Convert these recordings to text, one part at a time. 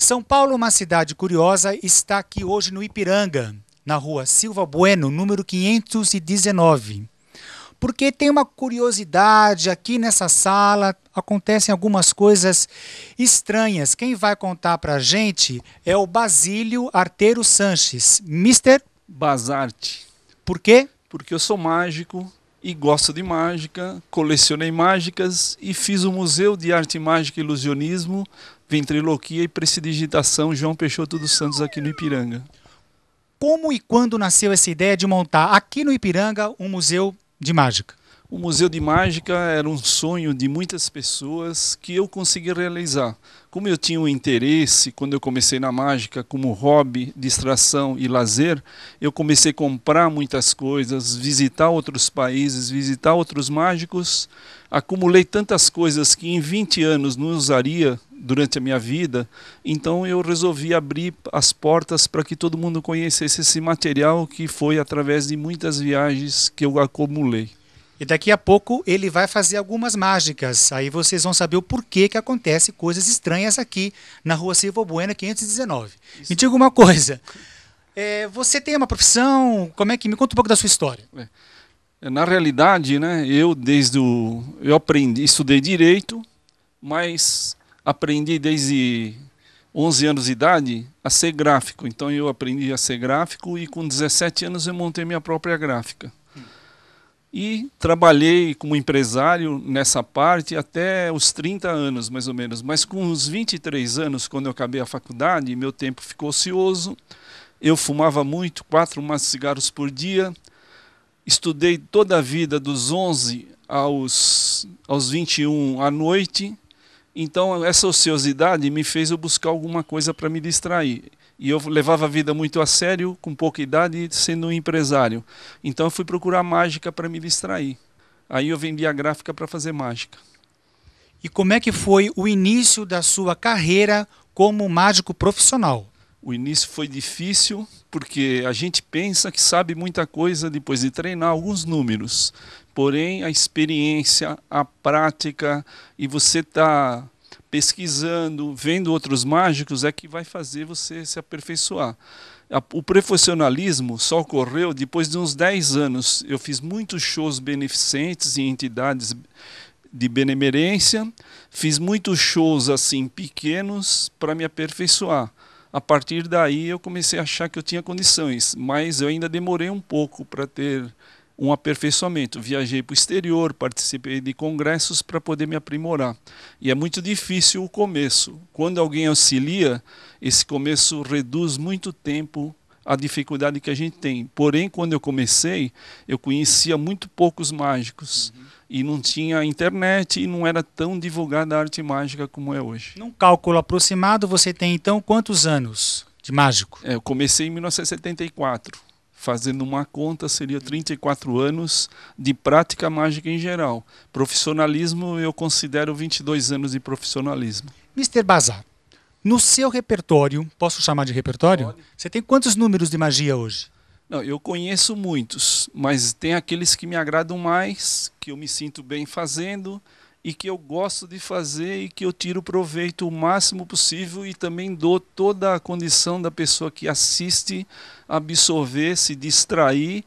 São Paulo, uma cidade curiosa, está aqui hoje no Ipiranga, na rua Silva Bueno, número 519. Porque tem uma curiosidade aqui nessa sala, acontecem algumas coisas estranhas. Quem vai contar para a gente é o Basílio Arteiro Sanches. Mister? Basarte. Por quê? Porque eu sou mágico e gosto de mágica, colecionei mágicas e fiz o Museu de Arte Mágica e Ilusionismo, Ventriloquia e Prestidigitação João Peixoto dos Santos aqui no Ipiranga. Como e quando nasceu essa ideia de montar aqui no Ipiranga um museu de mágica? O Museu de Mágica era um sonho de muitas pessoas que eu consegui realizar. Como eu tinha um interesse, quando eu comecei na mágica, como hobby, distração e lazer, eu comecei a comprar muitas coisas, visitar outros países, visitar outros mágicos. Acumulei tantas coisas que em 20 anos não usaria durante a minha vida, então eu resolvi abrir as portas para que todo mundo conhecesse esse material que foi através de muitas viagens que eu acumulei. E daqui a pouco ele vai fazer algumas mágicas. Aí vocês vão saber o porquê que acontece coisas estranhas aqui na rua Silva Bueno 519. Me diga uma coisa. Você tem uma profissão? Como é que me conta um pouco da sua história? Na realidade, né, eu estudei direito, mas aprendi desde 11 anos de idade a ser gráfico. Então eu aprendi a ser gráfico e com 17 anos eu montei minha própria gráfica. E trabalhei como empresário nessa parte até os 30 anos, mais ou menos. Mas com uns 23 anos, quando eu acabei a faculdade, meu tempo ficou ocioso. Eu fumava muito, 4 maços de cigarros por dia. Estudei toda a vida, dos 11 aos 21 à noite. Então, essa ociosidade me fez eu buscar alguma coisa para me distrair. E eu levava a vida muito a sério, com pouca idade, sendo um empresário. Então eu fui procurar mágica para me distrair. Aí eu vendi a gráfica para fazer mágica. E como é que foi o início da sua carreira como mágico profissional? O início foi difícil, porque a gente pensa que sabe muita coisa depois de treinar alguns números. Porém, a experiência, a prática e você está pesquisando, vendo outros mágicos é que vai fazer você se aperfeiçoar. O profissionalismo só ocorreu depois de uns 10 anos. Eu fiz muitos shows beneficentes em entidades de benemerência, fiz muitos shows assim pequenos para me aperfeiçoar. A partir daí eu comecei a achar que eu tinha condições, mas eu ainda demorei um pouco para ter um aperfeiçoamento. Viajei para o exterior, participei de congressos para poder me aprimorar. E é muito difícil o começo. Quando alguém auxilia, esse começo reduz muito tempo a dificuldade que a gente tem. Porém, quando eu comecei, eu conhecia muito poucos mágicos. E não tinha internet e não era tão divulgada a arte mágica como é hoje. Num cálculo aproximado, você tem então quantos anos de mágico? Eu comecei em 1974. Fazendo uma conta, seria 34 anos de prática mágica em geral. Profissionalismo, eu considero 22 anos de profissionalismo. Mister Bazar, no seu repertório, posso chamar de repertório? Pode. Você tem quantos números de magia hoje? Não, eu conheço muitos, mas tem aqueles que me agradam mais, que eu me sinto bem fazendo e que eu gosto de fazer e que eu tiro proveito o máximo possível e também dou toda a condição da pessoa que assiste absorver, se distrair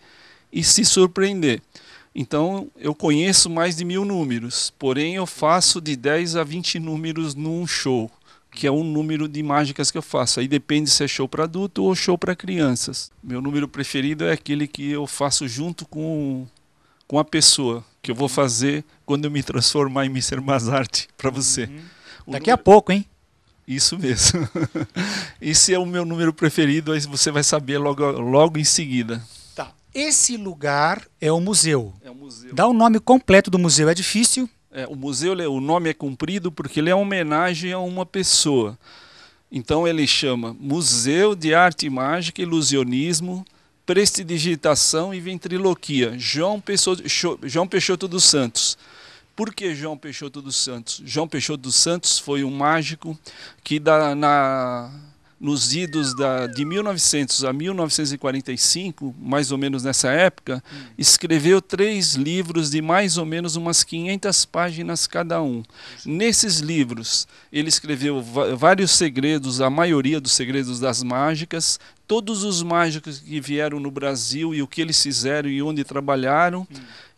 e se surpreender. Então, eu conheço mais de 1000 números, porém eu faço de 10 a 20 números num show, que é um número de mágicas que eu faço. Aí depende se é show para adulto ou show para crianças. Meu número preferido é aquele que eu faço junto com a pessoa, que eu vou fazer quando eu me transformar em Mr. Basarte para você. Daqui a pouco, hein? Isso mesmo. Esse é o meu número preferido, aí você vai saber logo em seguida. Tá. Esse lugar é o museu. É o museu. Dá o nome completo do museu, é difícil? O museu, o nome é comprido porque ele é uma homenagem a uma pessoa. Então ele chama Museu de Arte Mágica e Ilusionismo, Prestidigitação e Ventriloquia, João Peixoto dos Santos. Por que João Peixoto dos Santos? João Peixoto dos Santos foi um mágico que na nos idos de 1900 a 1945, mais ou menos nessa época, escreveu 3 livros de mais ou menos umas 500 páginas cada um. Nesses livros, ele escreveu vários segredos, a maioria dos segredos das mágicas, todos os mágicos que vieram no Brasil e o que eles fizeram e onde trabalharam,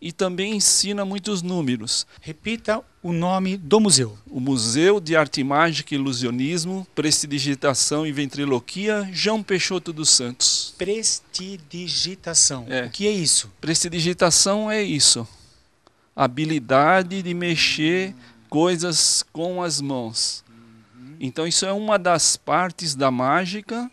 e também ensina muitos números. Repita o nome do museu. O Museu de Arte Mágica e Ilusionismo, Prestidigitação e Ventriloquia, João Peixoto dos Santos. Prestidigitação. É. O que é isso? Prestidigitação é isso. A habilidade de mexer coisas com as mãos. Então isso é uma das partes da mágica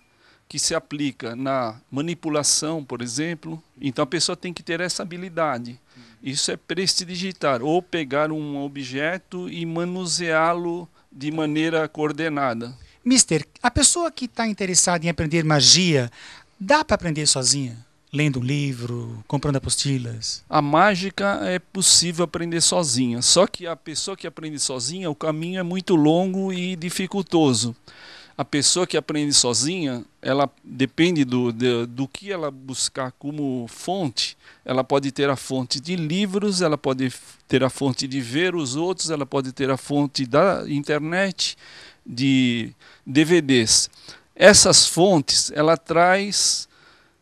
que se aplica na manipulação, por exemplo. Então a pessoa tem que ter essa habilidade. Isso é prestidigitar, ou pegar um objeto e manuseá-lo de maneira coordenada. Mister, a pessoa que está interessada em aprender magia, dá para aprender sozinha? Lendo um livro, comprando apostilas? A mágica é possível aprender sozinha, só que a pessoa que aprende sozinha, o caminho é muito longo e dificultoso. A pessoa que aprende sozinha, ela depende do que ela buscar como fonte. Ela pode ter a fonte de livros, ela pode ter a fonte de ver os outros, ela pode ter a fonte da internet, de DVDs. Essas fontes, ela traz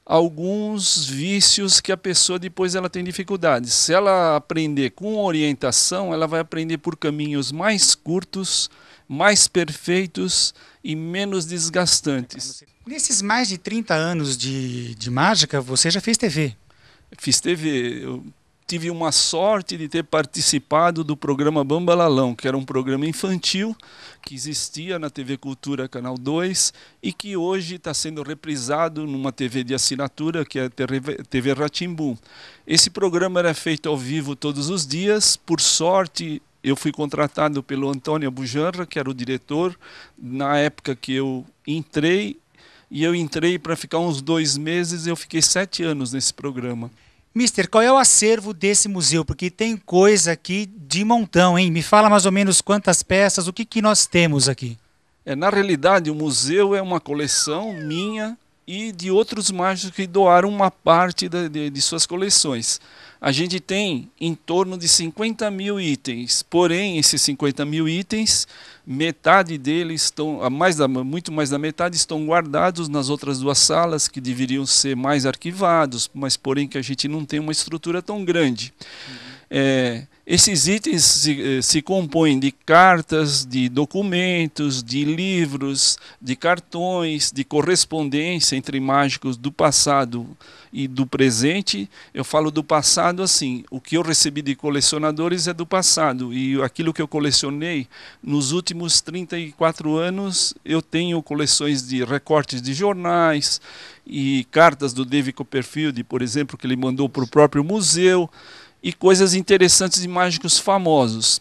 alguns vícios que a pessoa depois ela tem dificuldades. Se ela aprender com orientação, ela vai aprender por caminhos mais curtos, mais perfeitos e menos desgastantes. Nesses mais de 30 anos de mágica, você já fez TV? Fiz TV. Eu tive uma sorte de ter participado do programa Bambalalão, que era um programa infantil que existia na TV Cultura Canal 2 e que hoje está sendo reprisado numa TV de assinatura, que é a TV Rá-Tim-Bum. Esse programa era feito ao vivo todos os dias. Por sorte, eu fui contratado pelo Antônio Abujanra, que era o diretor, na época que eu entrei, e eu entrei para ficar uns 2 meses, eu fiquei 7 anos nesse programa. Mister, qual é o acervo desse museu? Porque tem coisa aqui de montão, hein? Me fala mais ou menos quantas peças, o que nós temos aqui? Na realidade, o museu é uma coleção minha e de outros mágicos que doaram uma parte de suas coleções. A gente tem em torno de 50 mil itens, porém esses 50 mil itens, metade deles estão, muito mais da metade estão guardados nas outras 2 salas que deveriam ser mais arquivados, mas porém que a gente não tem uma estrutura tão grande. Esses itens se compõem de cartas, de documentos, de livros, de cartões, de correspondência entre mágicos do passado e do presente. Eu falo do passado assim, o que eu recebi de colecionadores é do passado, e aquilo que eu colecionei nos últimos 34 anos, eu tenho coleções de recortes de jornais e cartas do David Copperfield, por exemplo, que ele mandou para o próprio museu, e coisas interessantes de mágicos famosos.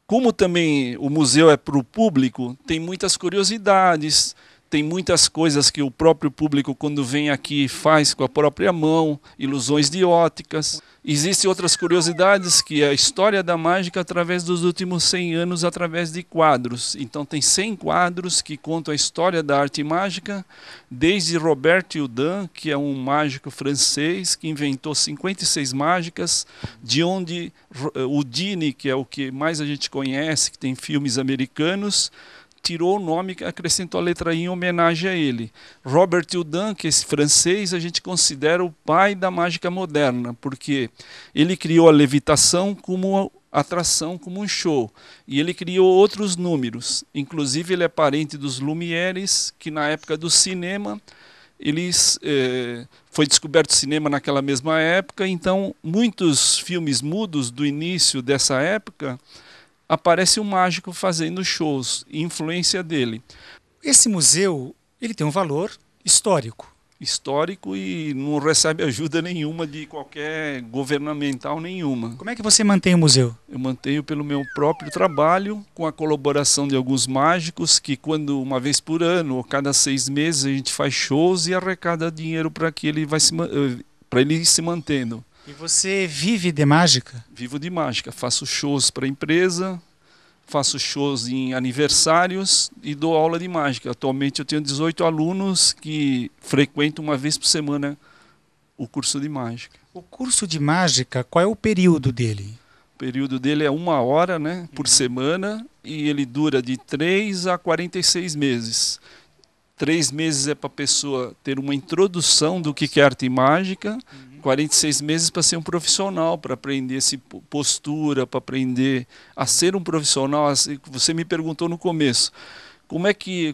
Como também o museu é para o público, tem muitas curiosidades, tem muitas coisas que o próprio público, quando vem aqui, faz com a própria mão, ilusões de óticas. Existem outras curiosidades, que é a história da mágica através dos últimos 100 anos, através de quadros. Então tem 100 quadros que contam a história da arte mágica, desde Robert Houdin, que é um mágico francês, que inventou 56 mágicas, de onde Houdini, que é o que mais a gente conhece, que tem filmes americanos, tirou o nome, acrescentou a letra I em homenagem a ele. Robert Houdin, que é esse francês, a gente considera o pai da mágica moderna, porque ele criou a levitação como atração, como um show, e ele criou outros números. Inclusive ele é parente dos Lumières, que na época do cinema, foi descoberto o cinema naquela mesma época, então muitos filmes mudos do início dessa época aparece um mágico fazendo shows, influência dele. Esse museu, ele tem um valor histórico. Histórico e não recebe ajuda nenhuma de qualquer governamental nenhuma. Como é que você mantém o museu? Eu mantenho pelo meu próprio trabalho, com a colaboração de alguns mágicos, que quando uma vez por ano ou cada 6 meses a gente faz shows e arrecada dinheiro para que ele ele ir se mantendo. E você vive de mágica? Vivo de mágica, faço shows para a empresa, faço shows em aniversários e dou aula de mágica. Atualmente eu tenho 18 alunos que frequentam uma vez por semana o curso de mágica. O curso de mágica, qual é o período dele? O período dele é 1 hora, né, por semana, e ele dura de 3 a 46 meses. 3 meses é para a pessoa ter uma introdução do que é arte mágica, 46 meses para ser um profissional, para aprender postura, para aprender a ser um profissional. Você me perguntou no começo,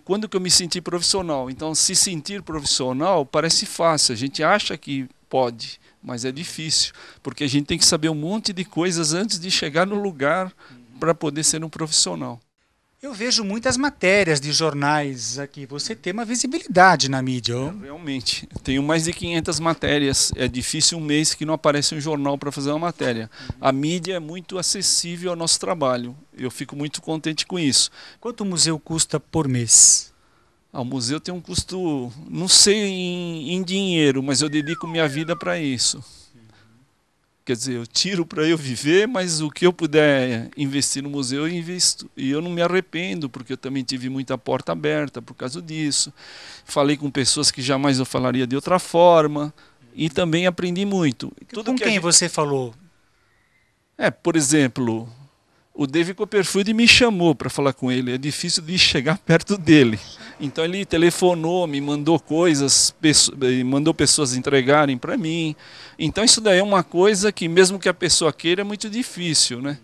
quando que eu me senti profissional? Então, se sentir profissional parece fácil, a gente acha que pode, mas é difícil, porque a gente tem que saber um monte de coisas antes de chegar no lugar para poder ser um profissional. Eu vejo muitas matérias de jornais aqui. Você tem uma visibilidade na mídia. Realmente, tenho mais de 500 matérias. É difícil um mês que não aparece um jornal para fazer uma matéria. A mídia é muito acessível ao nosso trabalho. Eu fico muito contente com isso. Quanto o museu custa por mês? O museu tem um custo, não sei em dinheiro, mas eu dedico minha vida para isso. Quer dizer, eu tiro para eu viver, mas o que eu puder investir no museu, eu invisto. E eu não me arrependo, porque eu também tive muita porta aberta por causa disso. Falei com pessoas que jamais eu falaria de outra forma. E também aprendi muito. Com quem você falou? Por exemplo, o David Copperfield me chamou para falar com ele. É difícil de chegar perto dele. Então ele telefonou, me mandou coisas, mandou pessoas entregarem para mim. Então isso daí é uma coisa que mesmo que a pessoa queira é muito difícil, né?